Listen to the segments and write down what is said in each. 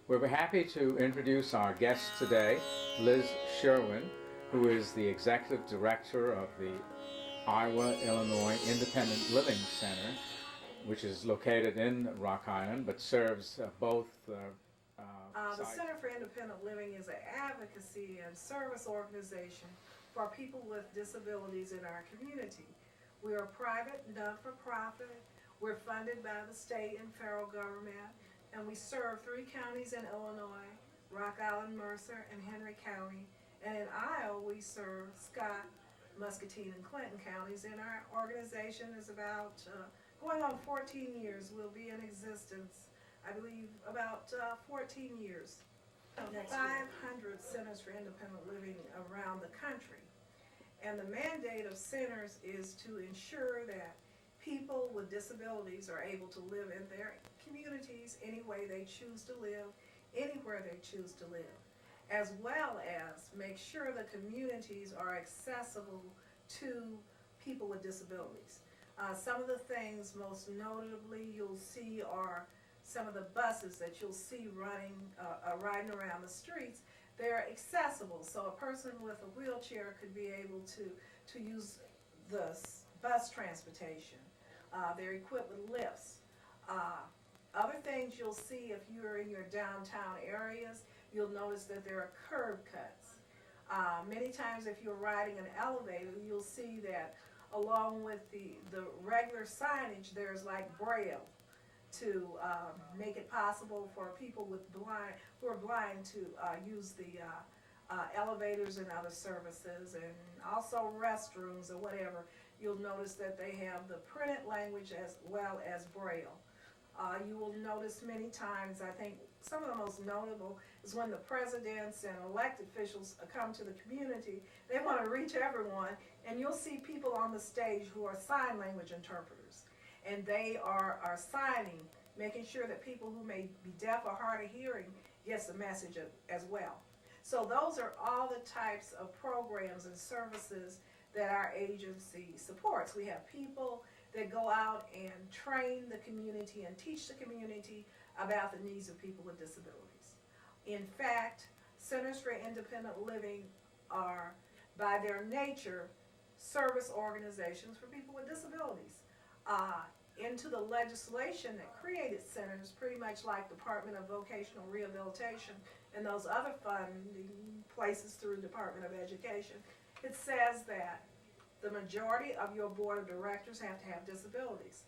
We're happy to introduce our guest today, Liz Sherwin, who is the Executive Director of the Iowa, Illinois Independent Living Center, which is located in Rock Island but serves both The Center for Independent Living is an advocacy and service organization for people with disabilities in our community. We are private, not-for-profit. We're funded by the state and federal government, and we serve 3 counties in Illinois: Rock Island, Mercer, and Henry County. And in Iowa, we serve Scott, Muscatine, and Clinton counties. And our organization is about going on 14 years. We'll be in existence, I believe, about 14 years. 500 centers for independent living around the country. And the mandate of centers is to ensure that people with disabilities are able to live in their communities any way they choose to live, anywhere they choose to live, as well as make sure the communities are accessible to people with disabilities. Some of the things most notably you'll see are some of the buses that you'll see riding around the streets. They're accessible, so a person with a wheelchair could be able to use the bus transportation. They're equipped with lifts. Other things you'll see if you're in your downtown areas, you'll notice that there are curb cuts. Many times if you're riding an elevator, you'll see that along with the regular signage, there's like braille to make it possible for people who are blind to use the elevators and other services, and also restrooms or whatever. You'll notice that they have the printed language as well as braille. You will notice many times, I think some of the most notable is when the presidents and elected officials come to the community, they want to reach everyone, and you'll see people on the stage who are sign language interpreters. And they are signing, making sure that people who may be deaf or hard of hearing gets the message as well. So those are all the types of programs and services that our agency supports. We have people that go out and train the community and teach the community about the needs of people with disabilities. In fact, Centers for Independent Living are, by their nature, service organizations for people with disabilities. Into the legislation that created centers, pretty much like Department of Vocational Rehabilitation and those other funding places through Department of Education, it says that the majority of your board of directors have to have disabilities,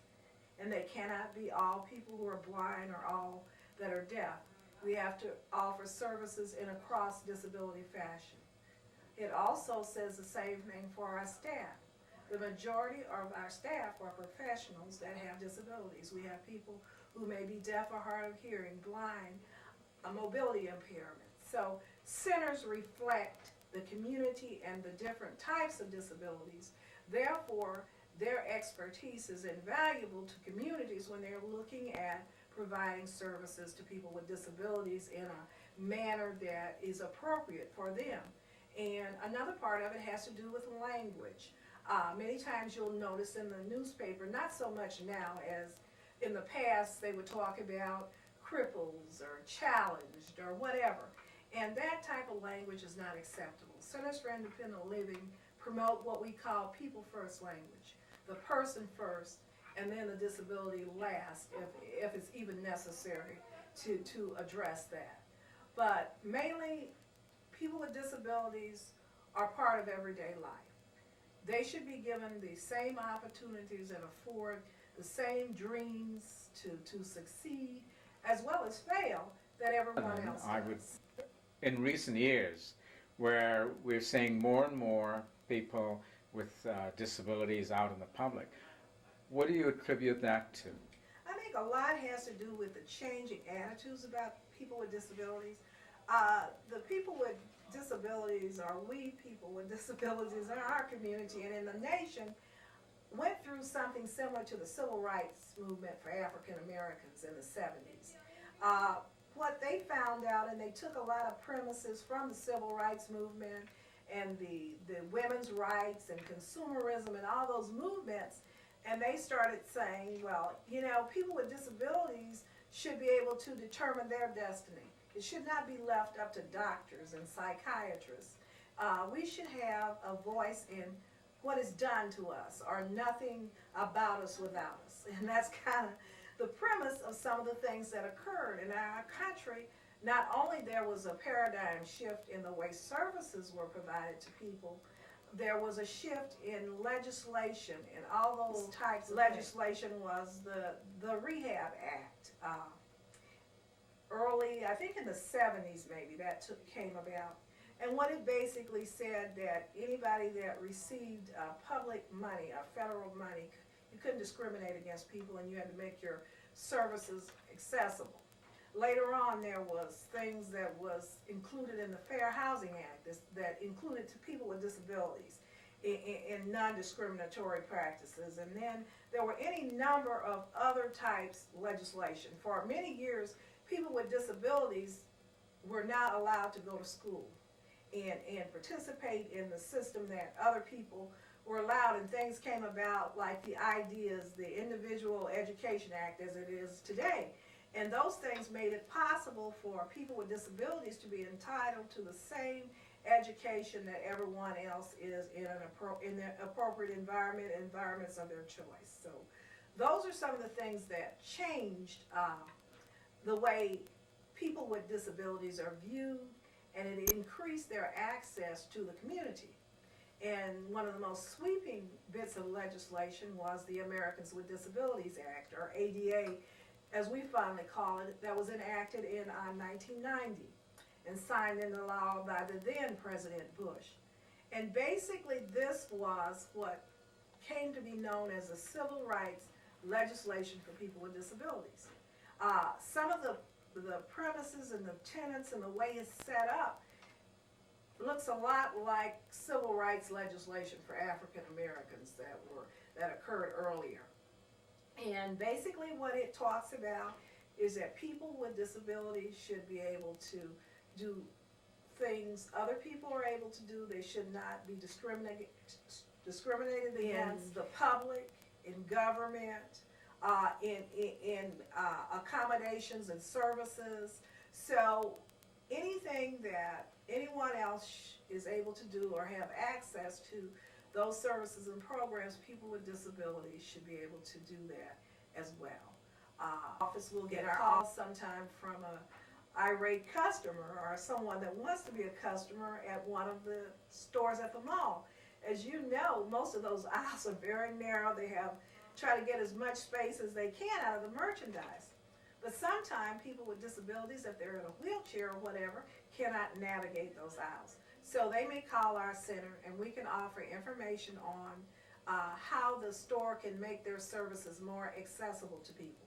and they cannot be all people who are blind or all that are deaf. We have to offer services in a cross-disability fashion. It also says the same thing for our staff. The majority of our staff are professionals that have disabilities. We have people who may be deaf or hard of hearing, blind, a mobility impairment. So centers reflect the community and the different types of disabilities. Therefore, their expertise is invaluable to communities when they're looking at providing services to people with disabilities in a manner that is appropriate for them. And another part of it has to do with language. Many times you'll notice in the newspaper, not so much now as in the past, they would talk about cripples or challenged or whatever. And that type of language is not acceptable. Centers for Independent Living promote what we call people first language. The person first, and then the disability last, if it's even necessary to address that. But mainly, people with disabilities are part of everyday life. They should be given the same opportunities and afford the same dreams to succeed as well as fail that everyone else does. In recent years, where we're seeing more and more people with disabilities out in the public, what do you attribute that to? I think a lot has to do with the changing attitudes about people with disabilities. The people with disabilities, or we people with disabilities in our community and in the nation, went through something similar to the civil rights movement for African Americans in the 70s. What they found out, and they took a lot of premises from the civil rights movement and the women's rights and consumerism and all those movements, and they started saying, well, you know, people with disabilities should be able to determine their destiny. It should not be left up to doctors and psychiatrists. We should have a voice in what is done to us, or nothing about us without us. And that's kind of the premise of some of the things that occurred in our country. Not only there was a paradigm shift in the way services were provided to people, there was a shift in legislation, and all those types of legislation was the Rehab Act. Early, I think in the 70s maybe, that came about. And what it basically said that anybody that received public money, federal money, you couldn't discriminate against people, and you had to make your services accessible. Later on, there was things that was included in the Fair Housing Act that included to people with disabilities in non-discriminatory practices. And then there were any number of other types of legislation. For many years, people with disabilities were not allowed to go to school and participate in the system that other people were allowed, and things came about like the ideas, the Individual Education Act as it is today. And those things made it possible for people with disabilities to be entitled to the same education that everyone else is in their appropriate environments of their choice. So those are some of the things that changed the way people with disabilities are viewed, and it increased their access to the community. And one of the most sweeping bits of legislation was the Americans with Disabilities Act, or ADA, as we finally call it, that was enacted in 1990 and signed into law by the then President Bush. And basically this was what came to be known as the civil rights legislation for people with disabilities. Some of the premises and the tenets and the way it's set up looks a lot like civil rights legislation for African Americans that occurred earlier. And basically what it talks about is that people with disabilities should be able to do things other people are able to do. They should not be discriminated against the public, in government, in accommodations and services. So anything that anyone else is able to do or have access to, those services and programs, people with disabilities should be able to do that as well. Office will get a call sometime from an irate customer or someone that wants to be a customer at one of the stores at the mall. As you know, most of those aisles are very narrow. They try to get as much space as they can out of the merchandise. But sometimes people with disabilities, if they're in a wheelchair or whatever, cannot navigate those aisles. So they may call our center, and we can offer information on how the store can make their services more accessible to people.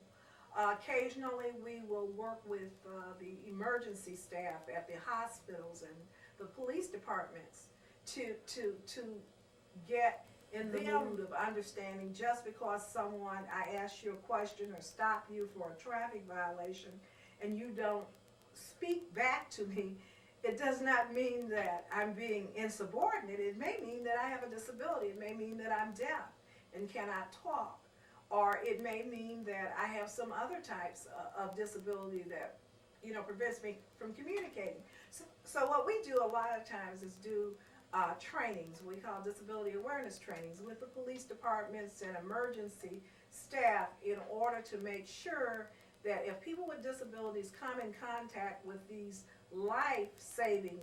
Occasionally we will work with the emergency staff at the hospitals and the police departments to get in the mood of understanding. Just because I ask you a question or stop you for a traffic violation and you don't speak back to me, it does not mean that I'm being insubordinate. It may mean that I have a disability. It may mean that I'm deaf and cannot talk. Or it may mean that I have some other types of disability that, prevents me from communicating. So what we do a lot of times is do trainings. We call disability awareness trainings with the police departments and emergency staff in order to make sure that if people with disabilities come in contact with these life-saving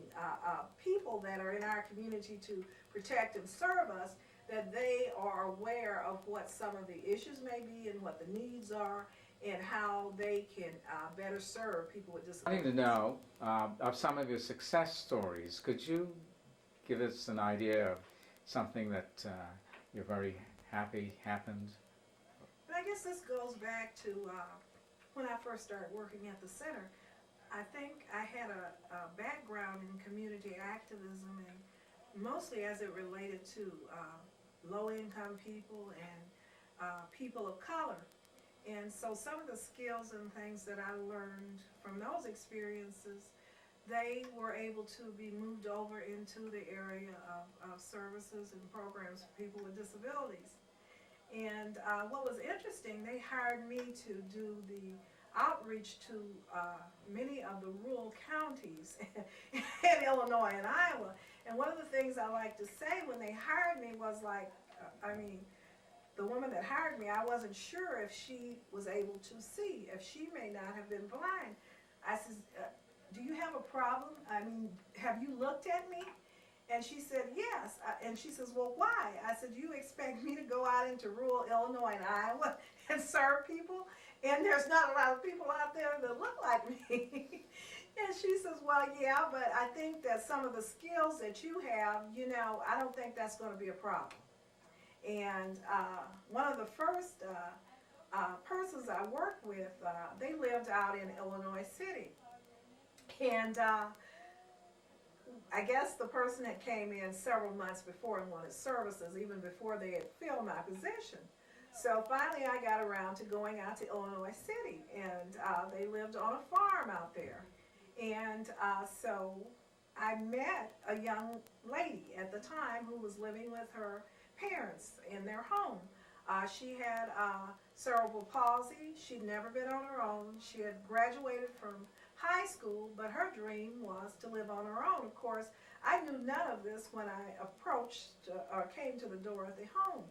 people that are in our community to protect and serve us, that they are aware of what some of the issues may be and what the needs are and how they can better serve people with disabilities. I need to know of some of your success stories. Could you give us an idea of something that you're very happy happened? But I guess this goes back to when I first started working at the center. I think I had a background in community activism, and mostly as it related to low-income people and people of color. And so some of the skills and things that I learned from those experiences, they were able to be moved over into the area of services and programs for people with disabilities. And what was interesting, they hired me to do the outreach to many of the rural counties in Illinois and Iowa. And one of the things I like to say when they hired me was like, the woman that hired me, I wasn't sure if she was able to see, if she may not have been blind. I said, do you have a problem? I mean, have you looked at me? And she said, yes. And she says, well, why? I said, you expect me to go out into rural Illinois and Iowa and serve people? And there's not a lot of people out there that look like me. And she says, well, yeah, but I think that some of the skills that you have, I don't think that's going to be a problem. And one of the first persons I worked with, they lived out in Illinois City. And I guess the person had came in several months before and wanted services, even before they had filled my position. So finally I got around to going out to Illinois City, and they lived on a farm out there. And so I met a young lady at the time who was living with her parents in their home. She had cerebral palsy. She'd never been on her own. She had graduated from high school, but her dream was to live on her own. Of course, I knew none of this when I approached or came to the door of the home.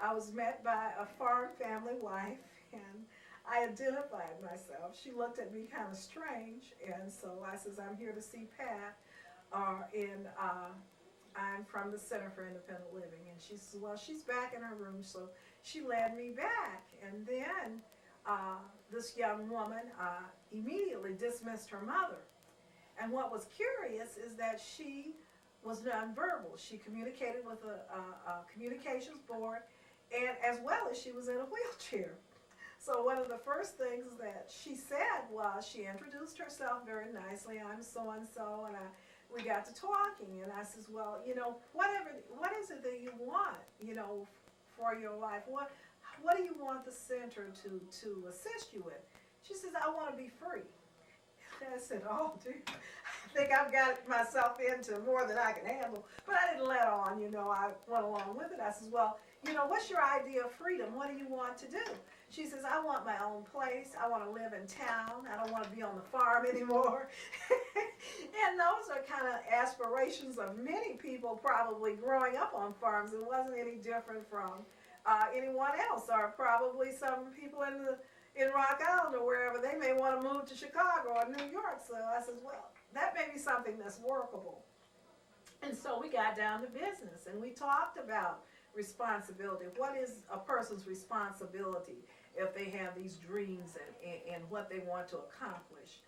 I was met by a farm family wife, and I identified myself. She looked at me kind of strange, and so I says, I'm here to see Pat, and I'm from the Center for Independent Living. And she says, well, she's back in her room, so she led me back. And then this young woman immediately dismissed her mother. And what was curious is that she was nonverbal. She communicated with a communications board, and as well as she was in a wheelchair. So one of the first things that she said was, she introduced herself very nicely. I'm so-and-so, and we got to talking, and I says, well, what is it that you want, for your life? What do you want the center to assist you with? She says, I want to be free. I said, oh, dude, I think I've got myself into more than I can handle. But I didn't let on, I went along with it. I says, well, what's your idea of freedom? What do you want to do? She says, I want my own place. I want to live in town. I don't want to be on the farm anymore. And those are kind of aspirations of many people probably growing up on farms. It wasn't any different from anyone else, or probably some people in Rock Island or wherever. They may want to move to Chicago or New York. So I says, well, that may be something that's workable. And so we got down to business, and we talked about responsibility. What is a person's responsibility if they have these dreams and what they want to accomplish?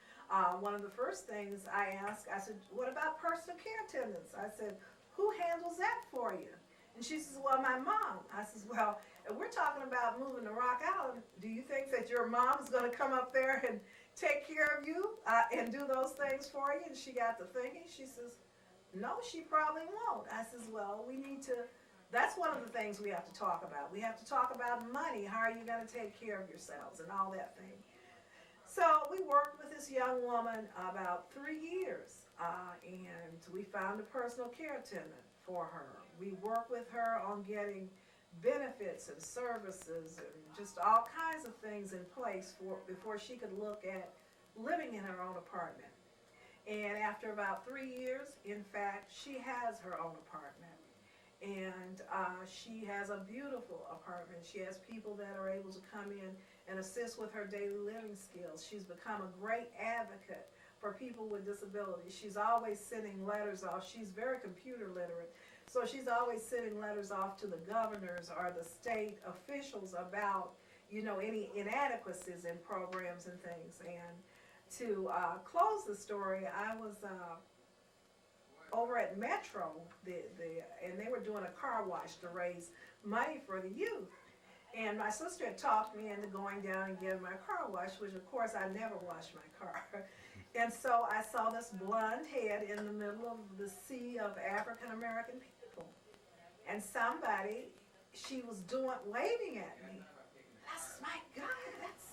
One of the first things I asked, I said, what about personal care attendants? I said, who handles that for you? And she says, well, my mom. I says, well, if we're talking about moving to Rock Island, do you think that your mom is going to come up there and take care of you and do those things for you? And she got to thinking. She says, no, she probably won't. I says, well, we need to, that's one of the things we have to talk about. We have to talk about money. How are you going to take care of yourselves and all that thing? So we worked with this young woman about 3 years, and we found a personal care attendant for her. We worked with her on getting benefits and services and just all kinds of things in place before she could look at living in her own apartment. And after about 3 years, in fact, she has her own apartment. And she has a beautiful apartment. She has people that are able to come in and assist with her daily living skills. She's become a great advocate for people with disabilities. She's always sending letters off. She's very computer literate. So she's always sending letters off to the governors or the state officials about, any inadequacies in programs and things. And to close the story, I was over at Metro, and they were doing a car wash to raise money for the youth. And my sister had talked me into going down and getting my car washed, which of course I never wash my car. And so I saw this blonde head in the middle of the sea of African American people. And somebody, she was waving at me. And I said, my God,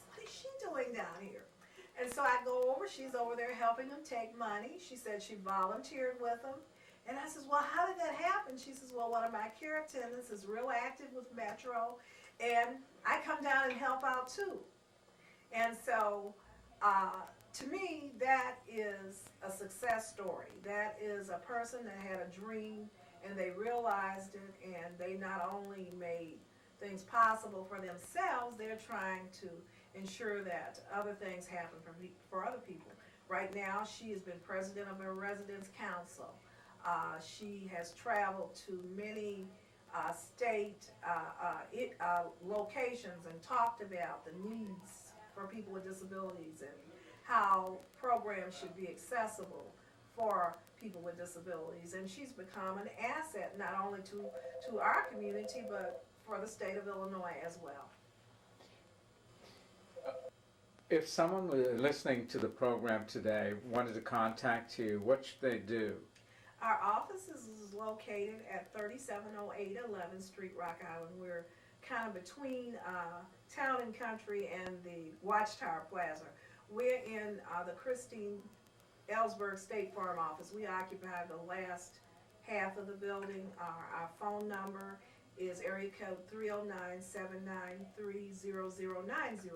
what is she doing down here? And so I go over, she's over there helping them take money. She said she volunteered with them. And I says, well, how did that happen? She says, well, one of my care attendants is real active with Metro, and I come down and help out too. And so To me, that is a success story. That is a person that had a dream and they realized it, and they not only made things possible for themselves, they're trying to ensure that other things happen for other people. Right now, she has been president of a residence council. She has traveled to many state locations and talked about the needs for people with disabilities and how programs should be accessible for people with disabilities. And she's become an asset not only to our community but for the state of Illinois as well. If someone was listening to the program today wanted to contact you, what should they do? Our office is located at 3708 11th Street, Rock Island. We're kind of between Town and Country and the Watchtower Plaza. We're in the Christine Ellsberg State Farm office. We occupy the last half of the building. Our phone number is area code 309-793-0090.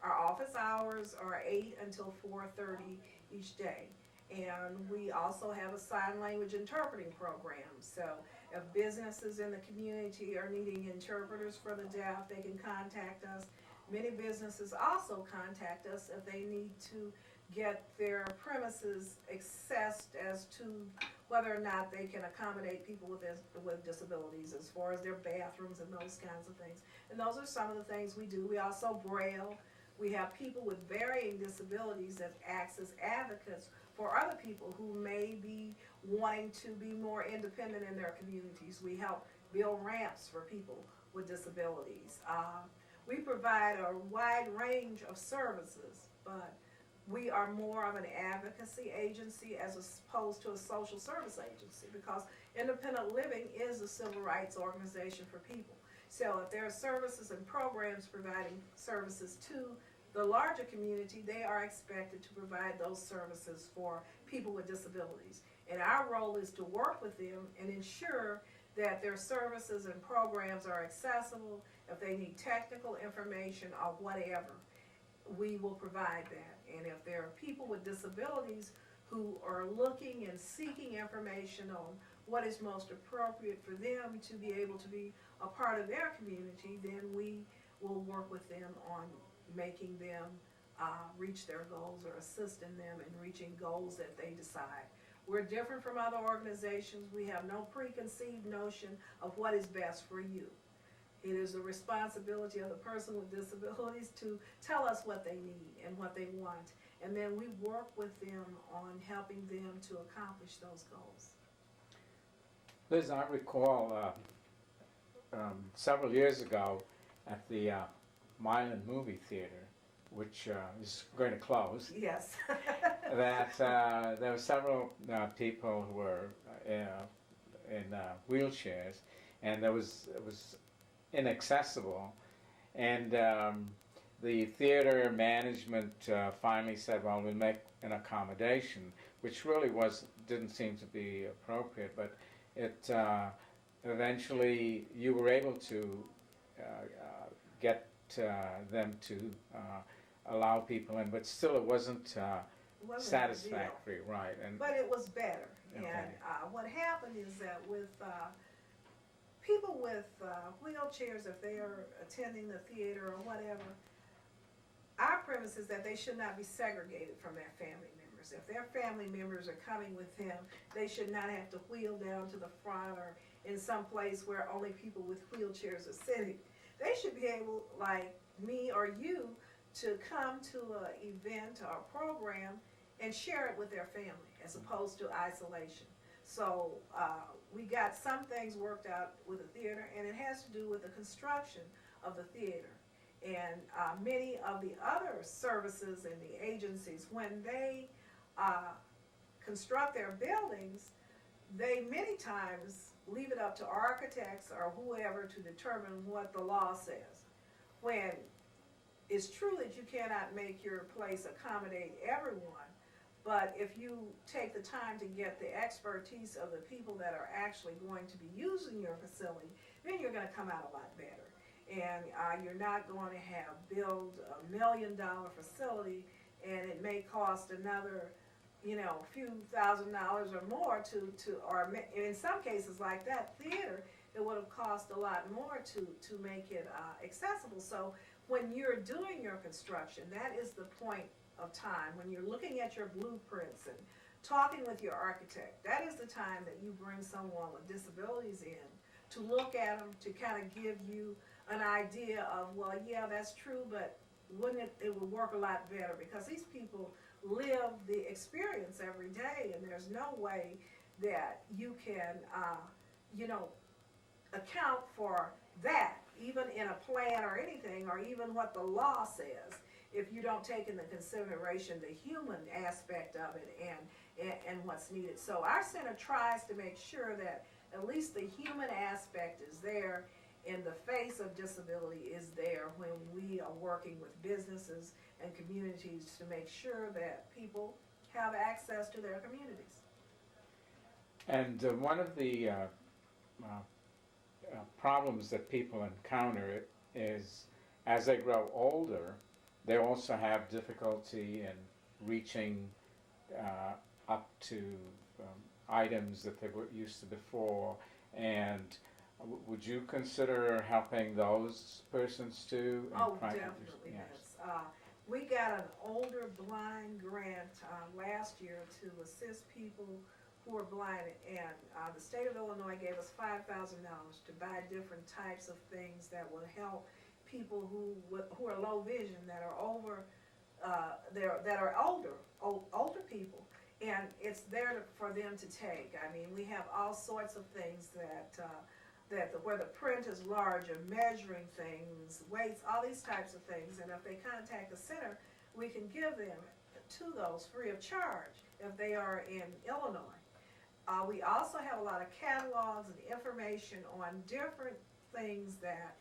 Our office hours are 8 until 4:30 each day. And we also have a sign language interpreting program. So if businesses in the community are needing interpreters for the deaf, they can contact us. Many businesses also contact us if they need to get their premises assessed as to whether or not they can accommodate people with disabilities as far as their bathrooms and those kinds of things. And those are some of the things we do. We also braille. We have people with varying disabilities that act as advocates for other people who may be wanting to be more independent in their communities. We help build ramps for people with disabilities. We provide a wide range of services, but we are more of an advocacy agency as opposed to a social service agency, because independent living is a civil rights organization for people. So if there are services and programs providing services to the larger community, they are expected to provide those services for people with disabilities. And our role is to work with them and ensure that their services and programs are accessible. If they need technical information or whatever, we will provide that. And if there are people with disabilities who are looking and seeking information on what is most appropriate for them to be able to be a part of their community, then we will work with them on making them reach their goals or assisting them in reaching goals that they decide. We're different from other organizations. We have no preconceived notion of what is best for you. It is the responsibility of the person with disabilities to tell us what they need and what they want. And then we work with them on helping them to accomplish those goals. Liz, I recall several years ago at the Milan Movie Theater, which is going to close. Yes. That there were several people who were in wheelchairs, and it was inaccessible. And the theater management finally said, "Well, we'll make an accommodation," which really didn't seem to be appropriate. But it eventually you were able to get them to allow people in, but still it wasn't satisfactory, right? And but it was better. Okay. And what happened is that with people with wheelchairs, if they are attending the theater or whatever, our premise is that they should not be segregated from their family members. If their family members are coming with them, they should not have to wheel down to the front or in some place where only people with wheelchairs are sitting. They should be able, like me or you, to come to an event or a program and share it with their family as opposed to isolation. So we got some things worked out with the theater, and it has to do with the construction of the theater. And many of the other services and the agencies, when they construct their buildings, they many times leave it up to architects or whoever to determine what the law says. When it's true that you cannot make your place accommodate everyone, but if you take the time to get the expertise of the people that are actually going to be using your facility, then you're going to come out a lot better. And you're not going to build $1 million facility and it may cost another, few $1,000s or more or in some cases like that theater, it would have cost a lot more to make it accessible. So when you're doing your construction, that is the point of time. When you're looking at your blueprints and talking with your architect, that is the time that you bring someone with disabilities in to look at them, to kind of give you an idea of, well, yeah, that's true, but wouldn't it would work a lot better, because these people live the experience every day, and there's no way that you can, account for that, even in a plan or anything, or even what the law says, if you don't take into consideration the human aspect of it and what's needed. So our center tries to make sure that at least the human aspect is there, and the face of disability is there when we are working with businesses and communities to make sure that people have access to their communities. And one of the problems that people encounter is, as they grow older, they also have difficulty in reaching up to items that they were used to before. And would you consider helping those persons too? Oh, definitely, yes. We got an older blind grant last year to assist people who are blind, and the state of Illinois gave us $5,000 to buy different types of things that will help people who are low vision, that are over, that are older people, and it's there for them to take. I mean, we have all sorts of things where the print is large, or measuring things, weights, all these types of things, and if they contact the center, we can give them to those free of charge if they are in Illinois. We also have a lot of catalogs and information on different things that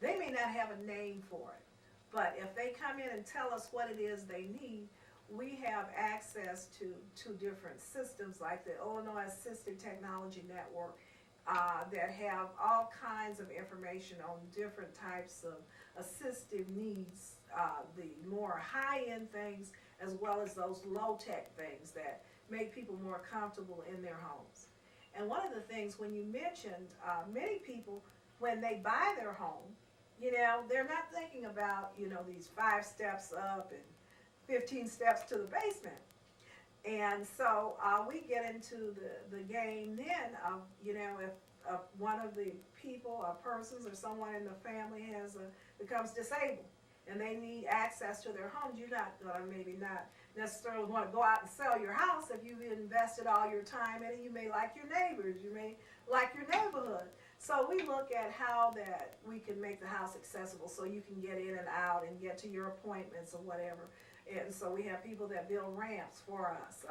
they may not have a name for it, but if they come in and tell us what it is they need, we have access to different systems like the Illinois Assistive Technology Network that have all kinds of information on different types of assistive needs, the more high-end things as well as those low-tech things that make people more comfortable in their homes. And one of the things, when you mentioned, many people, when they buy their home, they're not thinking about, these 5 steps up and 15 steps to the basement. And so we get into the game then of, if one of the people or persons or someone in the family becomes disabled and they need access to their homes, you're not going to maybe not necessarily want to go out and sell your house if you've invested all your time in it. You may like your neighbors, you may like your neighborhood. So we look at how that we can make the house accessible so you can get in and out and get to your appointments or whatever. And so we have people that build ramps for us.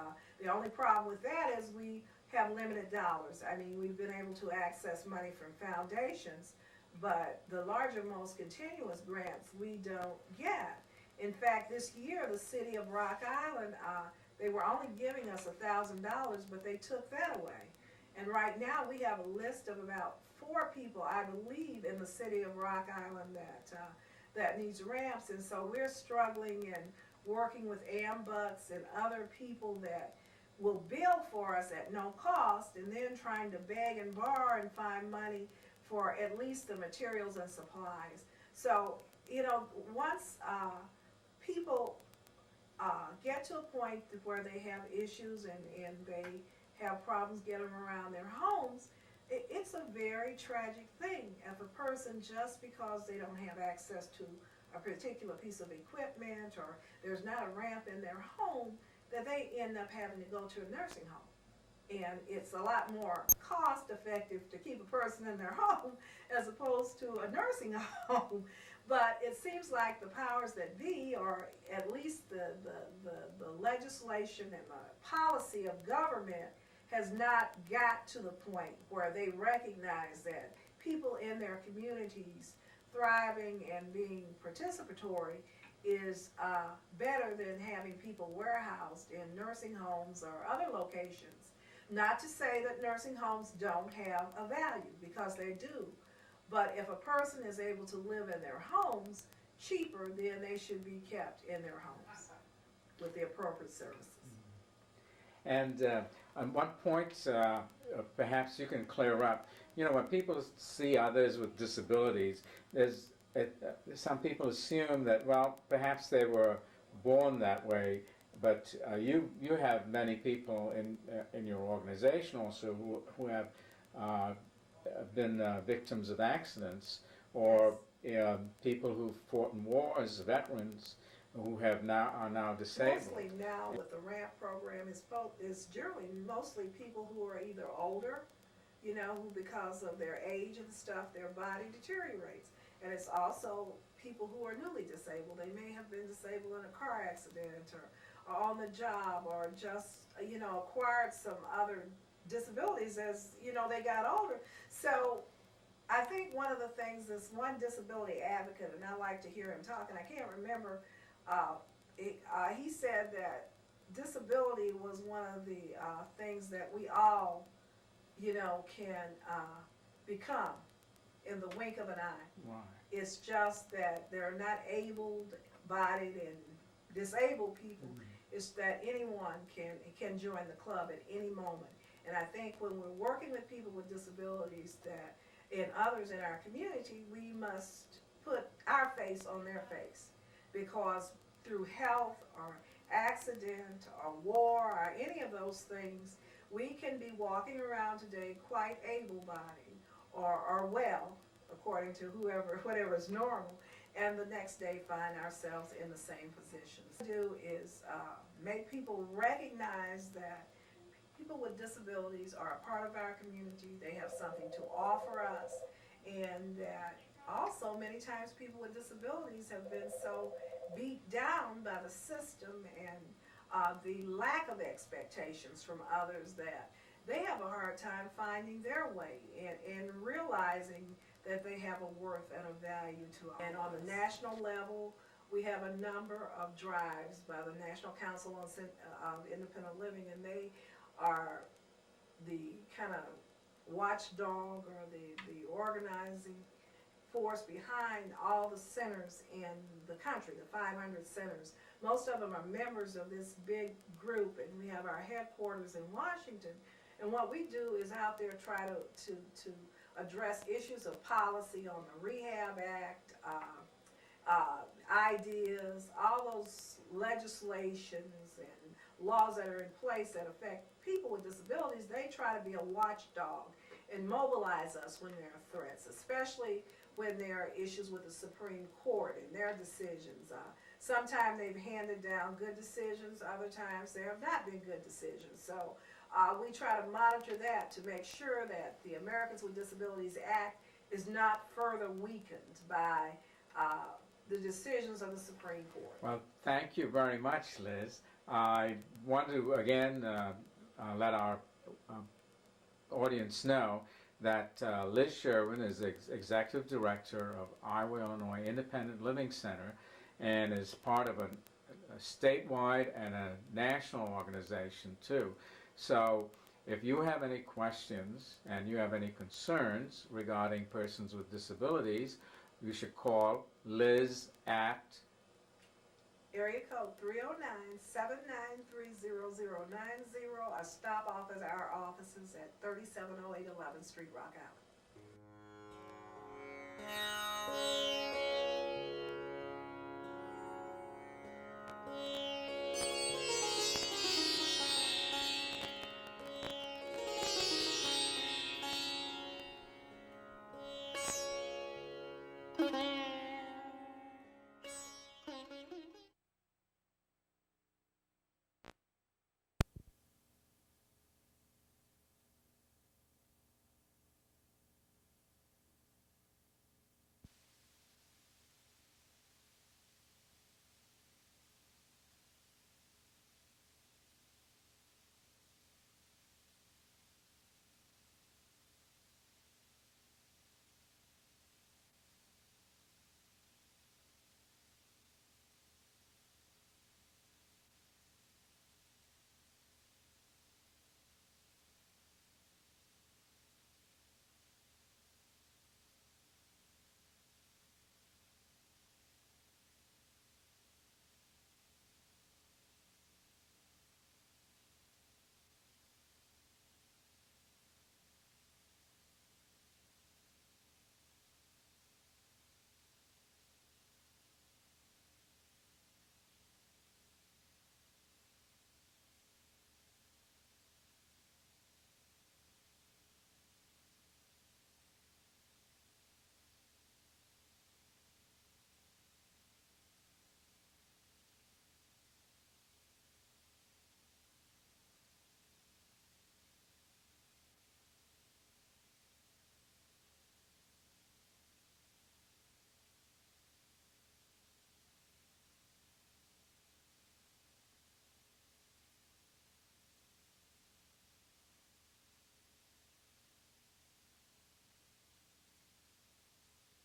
The only problem with that is we have limited dollars. I mean, we've been able to access money from foundations, but the larger, most continuous grants we don't get. In fact, this year, the city of Rock Island, they were only giving us $1,000, but they took that away. And right now, we have a list of about 4 people, I believe, in the city of Rock Island that needs ramps. And so we're struggling and working with AMBUCs and other people that will build for us at no cost, and then trying to beg and borrow and find money for at least the materials and supplies. So, once people get to a point where they have issues and they have problems getting around their homes, it's a very tragic thing if a person, just because they don't have access to a particular piece of equipment or there's not a ramp in their home, that they end up having to go to a nursing home. And it's a lot more cost effective to keep a person in their home as opposed to a nursing home. But it seems like the powers that be, or at least the legislation and the policy of government, has not got to the point where they recognize that people in their communities thriving and being participatory is better than having people warehoused in nursing homes or other locations. Not to say that nursing homes don't have a value, because they do. But if a person is able to live in their homes cheaper, then they should be kept in their homes. with the appropriate services. And on one point, perhaps you can clear up. You know, when people see others with disabilities, some people assume that, well, perhaps they were born that way, but you have many people in your organization also who have been victims of accidents, or people who fought in wars, veterans who are now disabled. Mostly now with the RAMP program is generally mostly people who are either older, you know, who because of their age and stuff, their body deteriorates. And it's also people who are newly disabled. They may have been disabled in a car accident or on the job, or just, you know, acquired some other disabilities as, you know, they got older. So I think one of the things is one disability advocate, and I like to hear him talk, and I can't remember, he said that disability was one of the things that we all, you know, can become in the wink of an eye. Why? It's just that they're not able-bodied and disabled people. It's that anyone can join the club at any moment. And I think when we're working with people with disabilities and others in our community, we must put our face on their face, because through health or accident or war or any of those things, we can be walking around today quite able-bodied or well, according to whatever is normal, and the next day find ourselves in the same position. What we do is make people recognize that people with disabilities are a part of our community. They have something to offer us, and that also many times people with disabilities have been so beat down by the system and the lack of expectations from others that they have a hard time finding their way and realizing that they have a worth and a value to us. And on the national level, we have a number of drives by the National Council on Independent Living, and they are the kind of watchdog or the organizing force behind all the centers in the country, the 500 centers. Most of them are members of this big group, and we have our headquarters in Washington. And what we do is out there try to address issues of policy on the Rehab Act, ideas, all those legislations and laws that are in place that affect people with disabilities. They try to be a watchdog and mobilize us when there are threats, especially when there are issues with the Supreme Court and their decisions. Sometimes they've handed down good decisions, other times there have not been good decisions. So we try to monitor that to make sure that the Americans with Disabilities Act is not further weakened by the decisions of the Supreme Court. Well, thank you very much, Liz. I want to again let our audience know that Liz Sherwin is Executive Director of Iowa, Illinois Independent Living Center, and is part of a statewide and a national organization too. So if you have any questions and you have any concerns regarding persons with disabilities, you should call Liz at area code 309-793-0090, or stop off at our offices at 3708 11th Street, Rock Island.